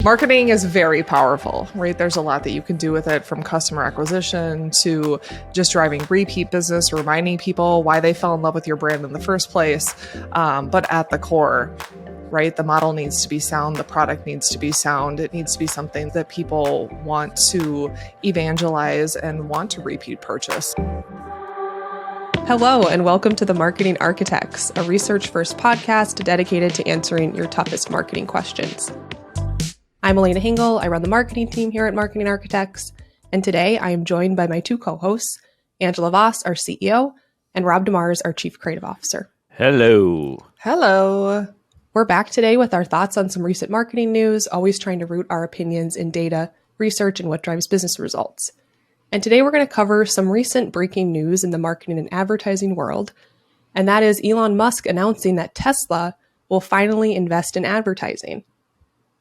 Marketing is very powerful, right? There's a lot that you can do with it, from customer acquisition to just driving repeat business, reminding people why they fell in love with your brand in the first place. But at the core, right, the model needs to be sound, the product needs to be sound. It needs to be something that people want to evangelize and want to repeat purchase. Hello, and welcome to The Marketing Architects, a research-first podcast dedicated to answering your toughest marketing questions. I'm Elena Hingle. I run the marketing team here at Marketing Architects, and today I am joined by my two co-hosts, Angela Voss, our CEO, and Rob DeMars, our Chief Creative Officer. Hello. Hello. We're back today with our thoughts on some recent marketing news, always trying to root our opinions in data, research, and what drives business results. And today we're going to cover some recent breaking news in the marketing and advertising world, and that is Elon Musk announcing that Tesla will finally invest in advertising.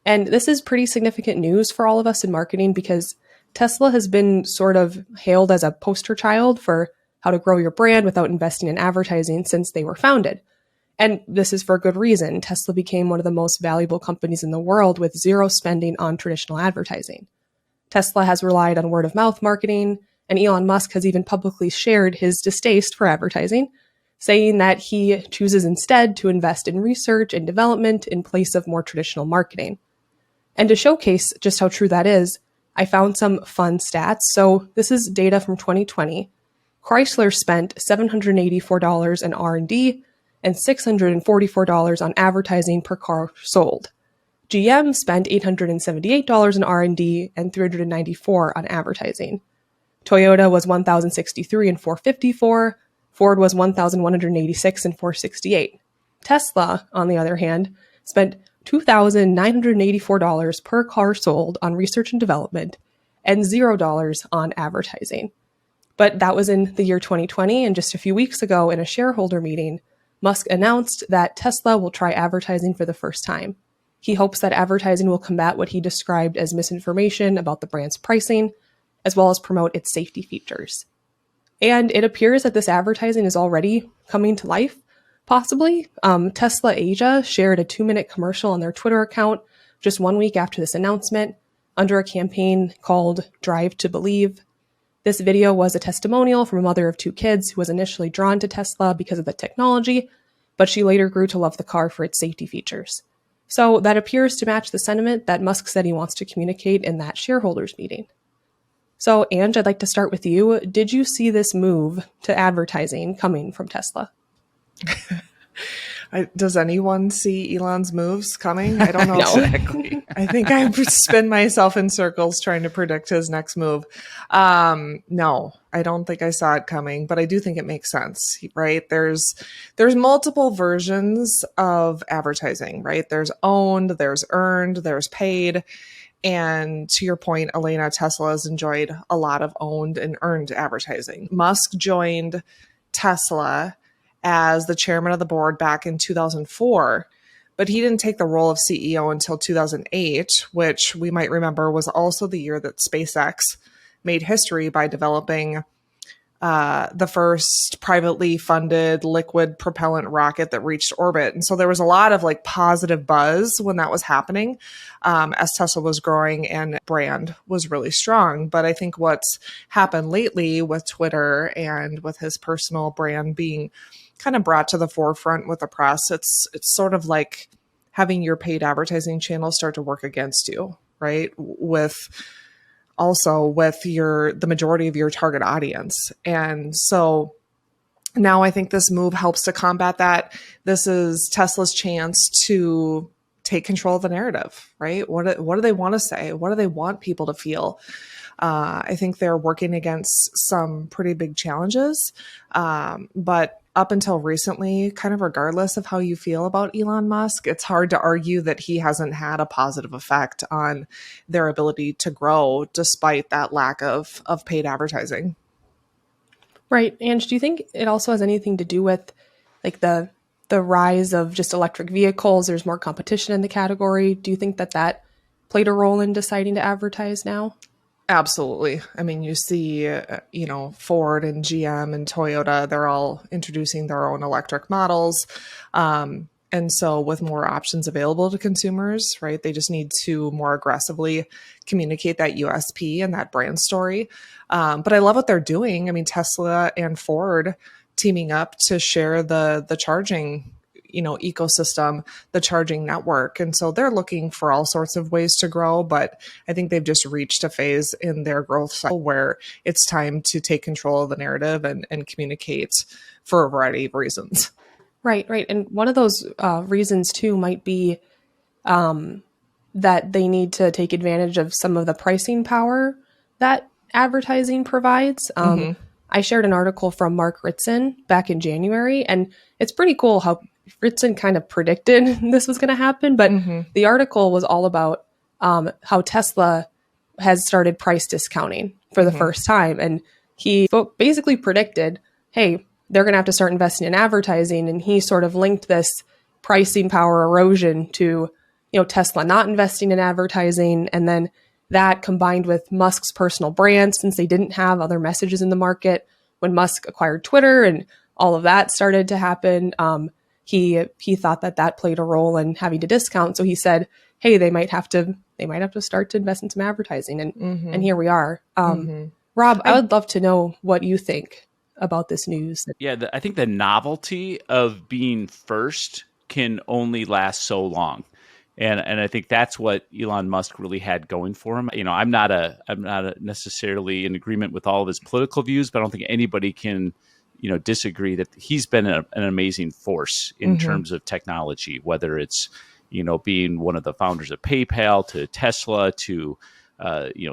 And this is pretty significant news for all of us in marketing because Tesla has been sort of hailed as a poster child for how to grow your brand without investing in advertising since they were founded. And this is for good reason. Tesla became one of the most valuable companies in the world with zero spending on traditional advertising. Tesla has relied on word-of-mouth marketing, and Elon Musk has even publicly shared his distaste for advertising, saying that he chooses instead to invest in research and development in place of more traditional marketing. And to showcase just how true that is, I found some fun stats. So this is data from 2020. Chrysler spent $784 in R&D and $644 on advertising per car sold. GM spent $878 in R&D and $394 on advertising. Toyota was $1,063 and $454. Ford was $1,186 and $468. Tesla, on the other hand, spent $2,984 per car sold on research and development and $0 on advertising. But that was in the year 2020, and just a few weeks ago in a shareholder meeting, Musk announced that Tesla will try advertising for the first time. He hopes that advertising will combat what he described as misinformation about the brand's pricing, as well as promote its safety features. And it appears that this advertising is already coming to life. Possibly. Tesla Asia shared a 2-minute commercial on their Twitter account just 1 week after this announcement under a campaign called Drive to Believe. This video was a testimonial from a mother of 2 kids who was initially drawn to Tesla because of the technology, but she later grew to love the car for its safety features. So that appears to match the sentiment that Musk said he wants to communicate in that shareholders meeting. So, Ange, I'd like to start with you. Did you see this move to advertising coming from Tesla? Does anyone see Elon's moves coming? I don't know. No. Exactly. I think I spin myself in circles trying to predict his next move. No, I don't think I saw it coming, but I do think it makes sense, right? There's multiple versions of advertising, right? There's owned, there's earned, there's paid. And to your point, Elena, Tesla has enjoyed a lot of owned and earned advertising. Musk joined Tesla as the chairman of the board back in 2004, but he didn't take the role of CEO until 2008, which we might remember was also the year that SpaceX made history by developing the first privately funded liquid propellant rocket that reached orbit. And so there was a lot of positive buzz when that was happening, as Tesla was growing and brand was really strong. But I think what's happened lately with Twitter and with his personal brand being kind of brought to the forefront with the press, it's sort of like having your paid advertising channel start to work against you, right? With the majority of your target audience. And so now I think this move helps to combat that. This is Tesla's chance to take control of the narrative, right? What do they want to say? What do they want people to feel? I think they're working against some pretty big challenges. But up until recently, kind of regardless of how you feel about Elon Musk, it's hard to argue that he hasn't had a positive effect on their ability to grow despite that lack of paid advertising. Right. Ange, do you think it also has anything to do with the rise of just electric vehicles? There's more competition in the category. Do you think that played a role in deciding to advertise now? Absolutely. I mean, you see, Ford and GM and Toyota, they're all introducing their own electric models. And so with more options available to consumers, right, they just need to more aggressively communicate that USP and that brand story. But I love what they're doing. I mean, Tesla and Ford teaming up to share the charging, ecosystem, the charging network. And so they're looking for all sorts of ways to grow, but I think they've just reached a phase in their growth cycle where it's time to take control of the narrative and communicate for a variety of reasons. Right, right. And one of those reasons too might be that they need to take advantage of some of the pricing power that advertising provides. I shared an article from Mark Ritson back in January, and it's pretty cool how Ritson kind of predicted this was going to happen. But the article was all about how Tesla has started price discounting for the first time. And he basically predicted, hey, they're going to have to start investing in advertising. And he sort of linked this pricing power erosion to, Tesla not investing in advertising. And then that combined with Musk's personal brand, since they didn't have other messages in the market when Musk acquired Twitter and all of that started to happen. He thought that played a role in having to discount. So he said, hey, they might have to start to invest in some advertising. And here we are. Rob, I would love to know what you think about this news. Yeah, I think the novelty of being first can only last so long. And I think that's what Elon Musk really had going for him. I'm not necessarily in agreement with all of his political views, but I don't think anybody can, disagree that he's been an amazing force in terms of technology, whether it's, being one of the founders of PayPal to Tesla to,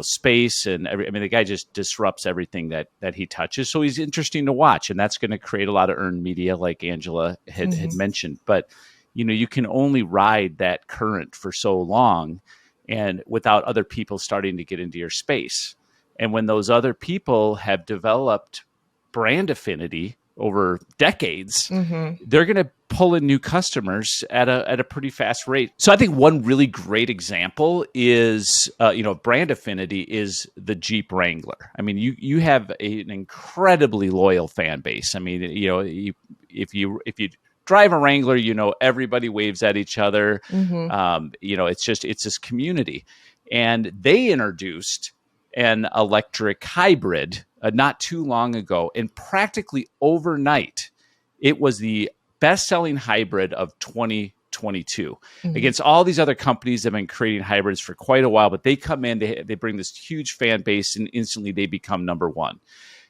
space and the guy just disrupts everything that he touches. So he's interesting to watch, and that's going to create a lot of earned media, like Angela had mentioned. But you can only ride that current for so long and without other people starting to get into your space. And when those other people have developed brand affinity over decades, they're going to pull in new customers at a pretty fast rate. So I think one really great example is, brand affinity is the Jeep Wrangler. I mean, you have an incredibly loyal fan base. I mean, if you drive a Wrangler, everybody waves at each other. It's this community. And they introduced an electric hybrid not too long ago. And practically overnight, it was the best-selling hybrid of 2022 against all these other companies that have been creating hybrids for quite a while. But they come in, they bring this huge fan base, and instantly they become number one.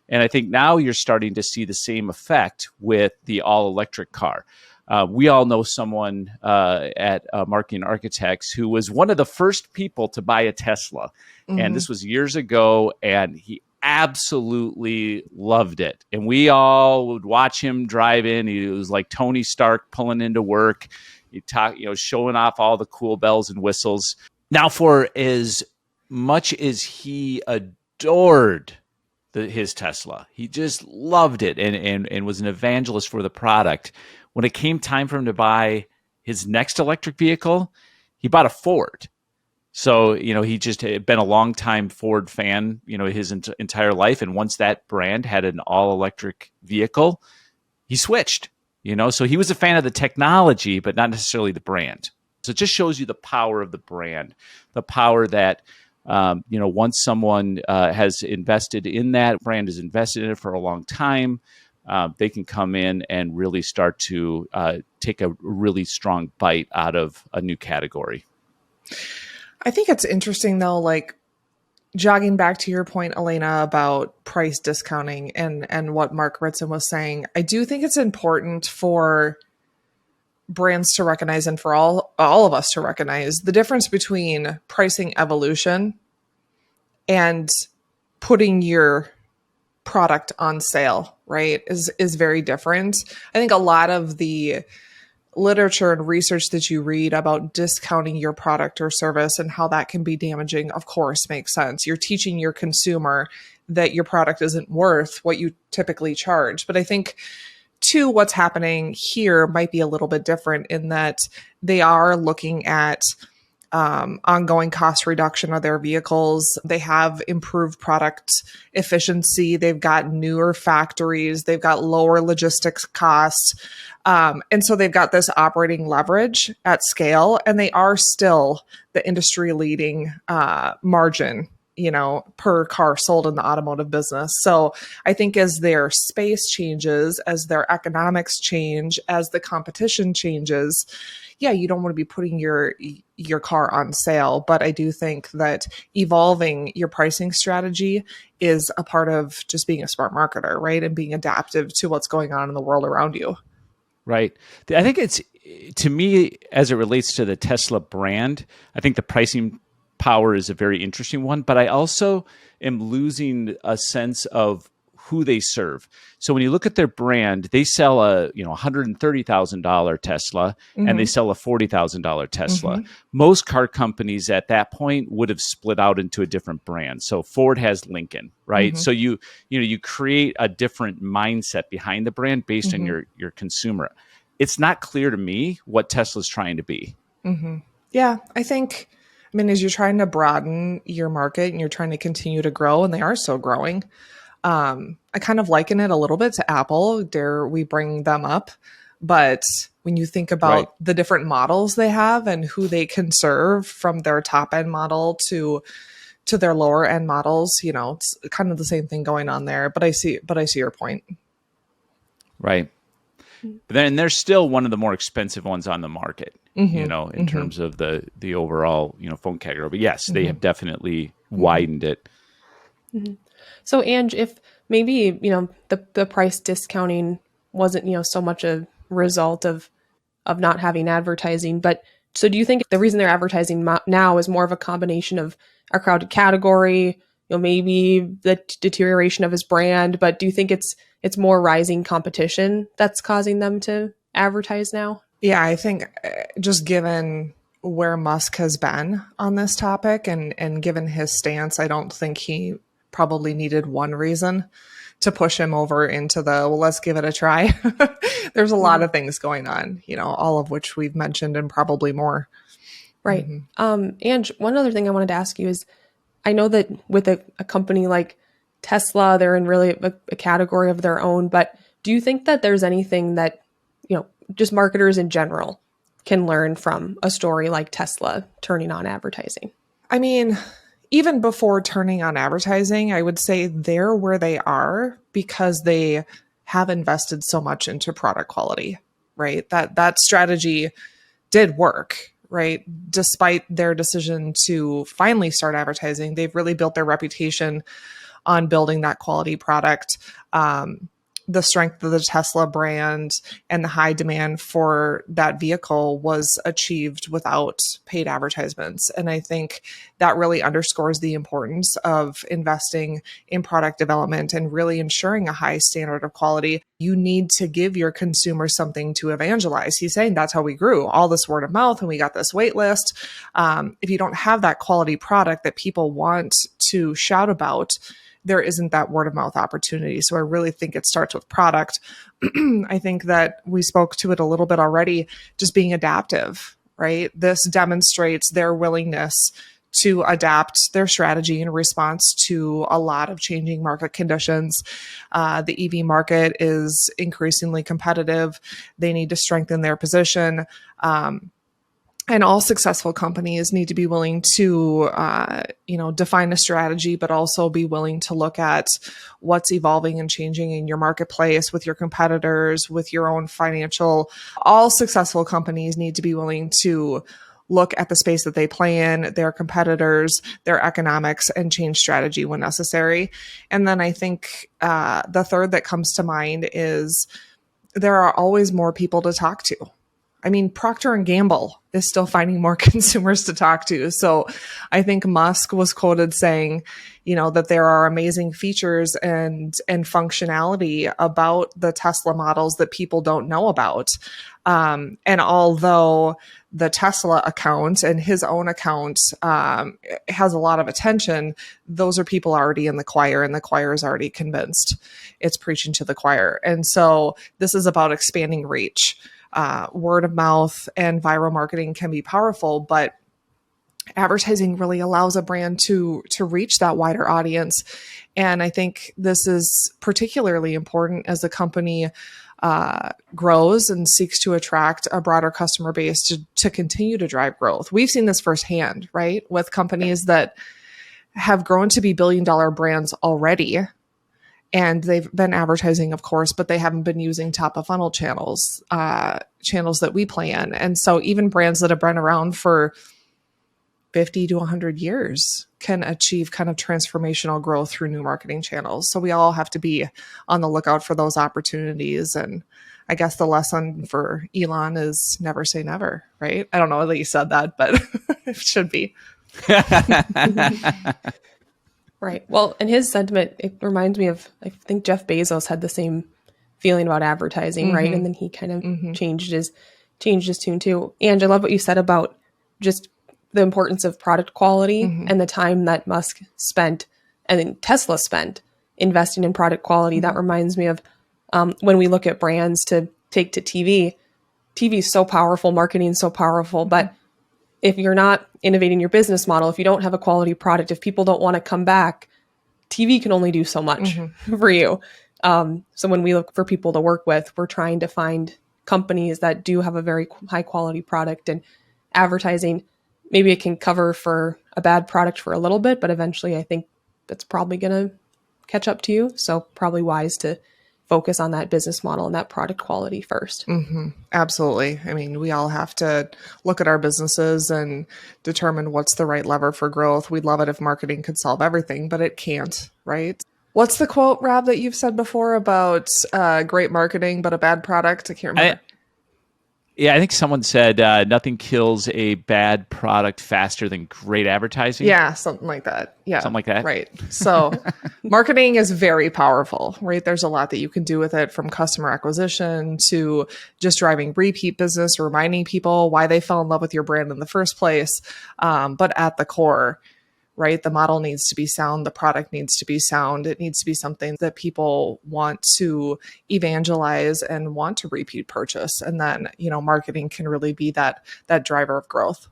And I think now you're starting to see the same effect with the all-electric car. We all know someone at Marketing Architects who was one of the first people to buy a Tesla. And this was years ago, and he absolutely loved it. And we all would watch him drive in. He was like Tony Stark pulling into work. He'd talk, showing off all the cool bells and whistles. Now, for as much as he adored his Tesla, he just loved it and was an evangelist for the product. When it came time for him to buy his next electric vehicle, he bought a Ford. So, he just had been a longtime Ford fan, his entire life. And once that brand had an all-electric vehicle, he switched, So he was a fan of the technology, but not necessarily the brand. So it just shows you the power of the brand, the power that, once someone has invested in that brand, has invested in it for a long time, they can come in and really start to take a really strong bite out of a new category. I think it's interesting, though, like jogging back to your point, Elena, about price discounting and what Mark Ritson was saying. I do think it's important for brands to recognize and for all of us to recognize the difference between pricing evolution and putting your product on sale, right, is very different. I think a lot of the literature and research that you read about discounting your product or service and how that can be damaging, of course, makes sense. You're teaching your consumer that your product isn't worth what you typically charge. But I think, too, what's happening here might be a little bit different in that they are looking at ongoing cost reduction of their vehicles. They have improved product efficiency. They've got newer factories. They've got lower logistics costs. And so they've got this operating leverage at scale, and they are still the industry leading margin, per car sold in the automotive business. So I think as their space changes, as their economics change, as the competition changes, yeah, you don't want to be putting your car on sale. But I do think that evolving your pricing strategy is a part of just being a smart marketer, right? And being adaptive to what's going on in the world around you. Right. I think it's, to me, as it relates to the Tesla brand, I think the pricing power is a very interesting one, but I also am losing a sense of who they serve. So when you look at their brand, they sell a $130,000 Tesla and they sell a $40,000 Tesla. Most car companies at that point would have split out into a different brand. So Ford has Lincoln, right? So you create a different mindset behind the brand based on your consumer. It's not clear to me what Tesla's trying to be. Yeah, I mean, as you're trying to broaden your market and you're trying to continue to grow, and they are still growing, I kind of liken it a little bit to Apple. Dare we bring them up? But when you think about the different models they have and who they can serve, from their top end model to their lower end models, it's kind of the same thing going on there. But I see your point. Right. But then they're still one of the more expensive ones on the market, in terms of the overall, phone category. But yes, they have definitely widened it. So, Ange, if maybe, the price discounting wasn't, so much a result of not having advertising, but so do you think the reason they're advertising now is more of a combination of a crowded category, maybe the deterioration of his brand, but do you think it's more rising competition that's causing them to advertise now? Yeah, I think just given where Musk has been on this topic and given his stance, I don't think he probably needed one reason to push him over into let's give it a try. There's a lot of things going on, all of which we've mentioned and probably more. Right. And one other thing I wanted to ask you is, I know that with a company like Tesla, they're in really a category of their own, but do you think that there's anything that, just marketers in general can learn from a story like Tesla turning on advertising? I mean, even before turning on advertising, I would say they're where they are because they have invested so much into product quality, right? That strategy did work, right? Despite their decision to finally start advertising, they've really built their reputation on building that quality product. The strength of the Tesla brand and the high demand for that vehicle was achieved without paid advertisements. And I think that really underscores the importance of investing in product development and really ensuring a high standard of quality. You need to give your consumers something to evangelize. He's saying that's how we grew, all this word of mouth, and we got this wait list. If you don't have that quality product that people want to shout about, there isn't that word of mouth opportunity. So I really think it starts with product. I think that we spoke to it a little bit already, just being adaptive, right? This demonstrates their willingness to adapt their strategy in response to a lot of changing market conditions. The EV market is increasingly competitive. They need to strengthen their position. And all successful companies need to be willing to, define a strategy, but also be willing to look at what's evolving and changing in your marketplace with your competitors, with your own financial. All successful companies need to be willing to look at the space that they play in, their competitors, their economics, and change strategy when necessary. And then I think the third that comes to mind is there are always more people to talk to. I mean, Procter & Gamble is still finding more consumers to talk to. So I think Musk was quoted saying, that there are amazing features and functionality about the Tesla models that people don't know about. And although the Tesla account and his own account has a lot of attention, those are people already in the choir, and the choir is already convinced. It's preaching to the choir. And so this is about expanding reach. Word of mouth and viral marketing can be powerful, but advertising really allows a brand to reach that wider audience. And I think this is particularly important as the company grows and seeks to attract a broader customer base to continue to drive growth. We've seen this firsthand, right? With companies that have grown to be billion-dollar brands already. And they've been advertising, of course, but they haven't been using top of funnel channels, channels that we play in. And so even brands that have been around for 50 to 100 years can achieve kind of transformational growth through new marketing channels. So we all have to be on the lookout for those opportunities. And I guess the lesson for Elon is never say never, right? I don't know that you said that, but it should be. Right. Well, and his sentiment, it reminds me of, I think Jeff Bezos had the same feeling about advertising, right? And then he kind of changed his tune too. And I love what you said about just the importance of product quality and the time that Musk spent and then Tesla spent investing in product quality. That reminds me of when we look at brands to take to TV. TV is so powerful, marketing is so powerful, but if you're not innovating your business model, if you don't have a quality product, if people don't want to come back, TV can only do so much for you. So when we look for people to work with, we're trying to find companies that do have a very high quality product, and advertising, maybe it can cover for a bad product for a little bit, but eventually I think that's probably going to catch up to you. So probably wise to focus on that business model and that product quality first. Absolutely. I mean, we all have to look at our businesses and determine what's the right lever for growth. We'd love it if marketing could solve everything, but it can't, right? What's the quote, Rob, that you've said before about great marketing, but a bad product? I can't remember. I think someone said nothing kills a bad product faster than great advertising. Yeah, something like that. Yeah. Something like that. Right. So marketing is very powerful, right? There's a lot that you can do with it, from customer acquisition to just driving repeat business, reminding people why they fell in love with your brand in the first place. But at the core, right, the model needs to be sound. The product needs to be sound. It needs to be something that people want to evangelize and want to repeat purchase. And then, marketing can really be that driver of growth.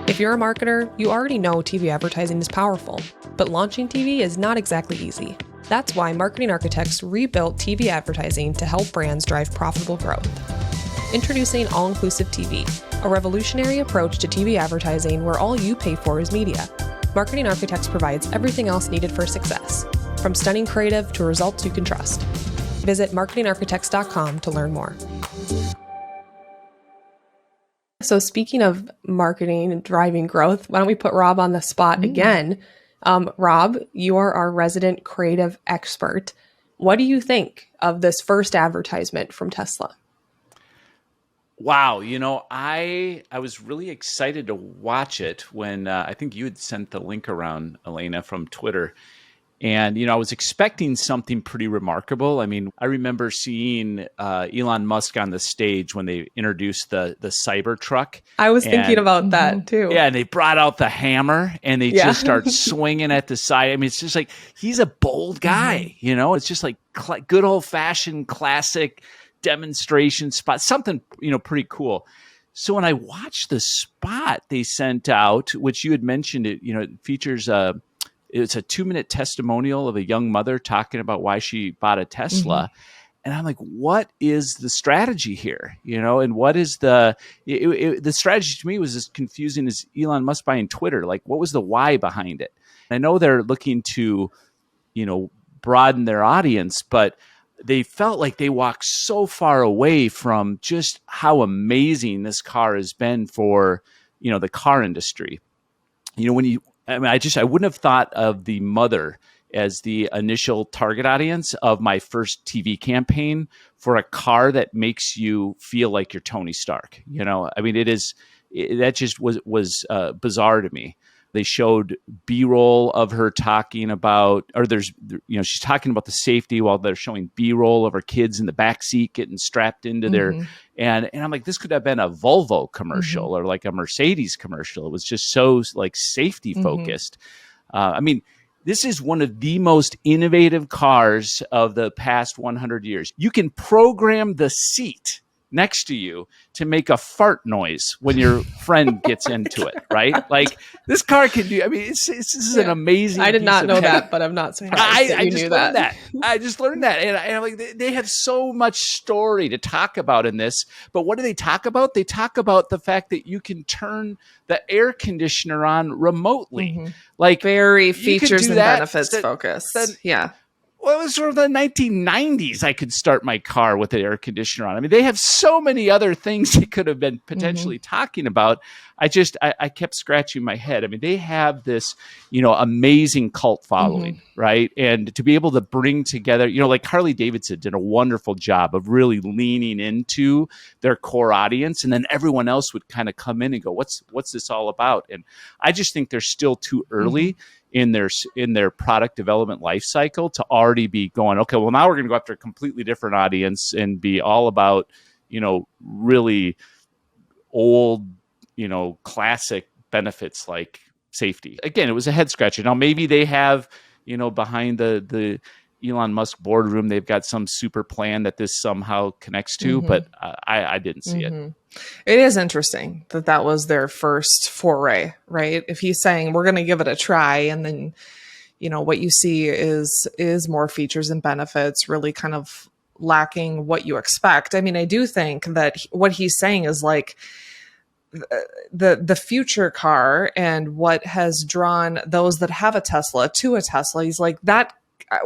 If you're a marketer, you already know TV advertising is powerful, but launching TV is not exactly easy. That's why Marketing Architects rebuilt TV advertising to help brands drive profitable growth. Introducing All-Inclusive TV, a revolutionary approach to TV advertising where all you pay for is media. Marketing Architects provides everything else needed for success, from stunning creative to results you can trust. Visit marketingarchitects.com to learn more. So speaking of marketing and driving growth, why don't we put Rob on the spot again? Rob, you are our resident creative expert. What do you think of this first advertisement from Tesla? Wow, I was really excited to watch it when I think you had sent the link around, Elena, from Twitter. And, I was expecting something pretty remarkable. I mean, I remember seeing Elon Musk on the stage when they introduced the Cybertruck. I was thinking about that too. Yeah, and they brought out the hammer and they just start swinging at the side. I mean, it's just like, he's a bold guy, It's just like good old-fashioned classic demonstration spot, something, pretty cool. So when I watched the spot they sent out, which you had mentioned, it features it's a 2-minute testimonial of a young mother talking about why she bought a Tesla. And I'm like, what is the strategy here? And what is the strategy to me was as confusing as Elon Musk buying Twitter. Like, what was the why behind it? I know they're looking to, broaden their audience, but they felt like they walked so far away from just how amazing this car has been for, the car industry. I wouldn't have thought of the mother as the initial target audience of my first TV campaign for a car that makes you feel like you're Tony Stark. That just was bizarre to me. They showed B-roll of her talking about, she's talking about the safety while they're showing B-roll of her kids in the back seat getting strapped into their, and I'm like, this could have been a Volvo commercial or like a Mercedes commercial. It was just so like safety focused. This is one of the most innovative cars of the past 100 years. You can program the seat next to you to make a fart noise when your friend gets into it, right? Like this car can do, I mean, this is an amazing I did piece not of know tech. that, but I'm not surprised that I you just knew learned that. I just learned that. And I'm like, they have so much story to talk about in this. But what do they talk about? They talk about the fact that you can turn the air conditioner on remotely. Like Very features and benefits Then focused. Yeah. well, it was sort of the 1990s. I could start my car with the air conditioner on. I mean, they have so many other things they could have been potentially talking about. I kept scratching my head. I mean, they have this, amazing cult following, right? And to be able to bring together, like Harley Davidson did a wonderful job of really leaning into their core audience, and then everyone else would kind of come in and go, "What's this all about?" And I just think they're still too early in their product development life cycle to already be going, okay, well, now we're going to go after a completely different audience and be all about, really old, classic benefits like safety. Again, it was a head scratcher. Now maybe they have, behind the Elon Musk boardroom, they've got some super plan that this somehow connects to, but I didn't see it. It is interesting that was their first foray, right? If he's saying we're going to give it a try, and then, what you see is more features and benefits, really kind of lacking what you expect. I mean, I do think that what he's saying is like the future car, and what has drawn those that have a Tesla to a Tesla. He's like, that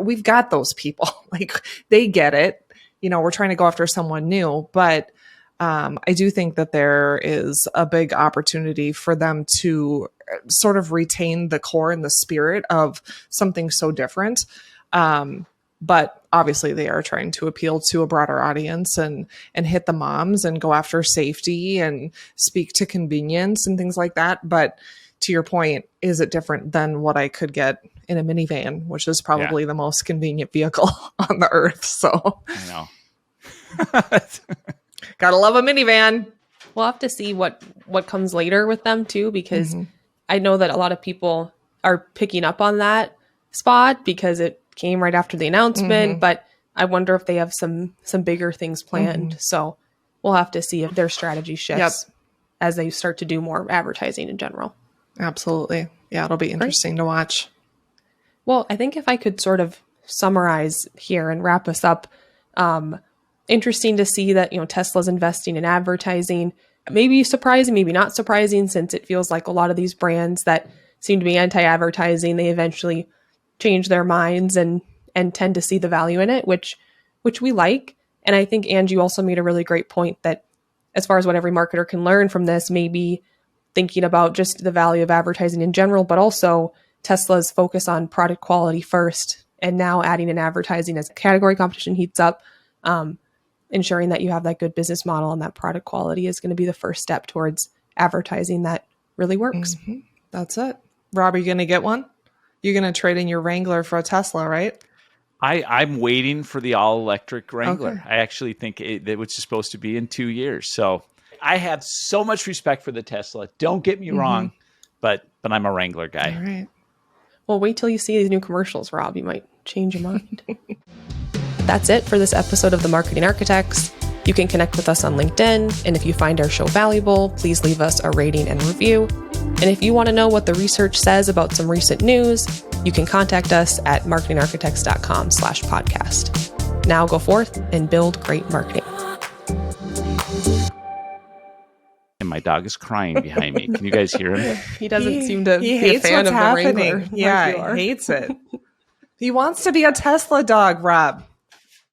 we've got those people, like they get it. We're trying to go after someone new, but I do think that there is a big opportunity for them to sort of retain the core and the spirit of something so different. But obviously they are trying to appeal to a broader audience and hit the moms and go after safety and speak to convenience and things like that. But to your point, is it different than what I could get in a minivan, which is probably the most convenient vehicle on the earth? So I know. Gotta love a minivan. We'll have to see what comes later with them too, because I know that a lot of people are picking up on that spot because it came right after the announcement, but I wonder if they have some bigger things planned. So we'll have to see if their strategy shifts as they start to do more advertising in general. Absolutely. Yeah, it'll be interesting to watch. Well, I think if I could sort of summarize here and wrap us up, interesting to see that, Tesla's investing in advertising. Maybe surprising, maybe not surprising, since it feels like a lot of these brands that seem to be anti-advertising, they eventually change their minds and tend to see the value in it, which we like. And I think, Angie, you also made a really great point that as far as what every marketer can learn from this, maybe thinking about just the value of advertising in general, but also Tesla's focus on product quality first, and now adding in advertising as category competition heats up. Ensuring that you have that good business model and that product quality is going to be the first step towards advertising that really works. That's it. Rob, are you going to get one? You're going to trade in your Wrangler for a Tesla, right? I'm waiting for the all-electric Wrangler. Okay. I actually think it was supposed to be in 2 years. So I have so much respect for the Tesla. Don't get me wrong, but I'm a Wrangler guy. All right. Well, wait till you see these new commercials, Rob. You might change your mind. That's it for this episode of The Marketing Architects. You can connect with us on LinkedIn, and if you find our show valuable, please leave us a rating and review. And if you want to know what the research says about some recent news, you can contact us at marketingarchitects.com/podcast. Now go forth and build great marketing. And my dog is crying behind me. Can you guys hear him? He doesn't seem to He be a hates fan what's of the happening. Wrangler. Yeah, he hates it. He wants to be a Tesla dog, Rob.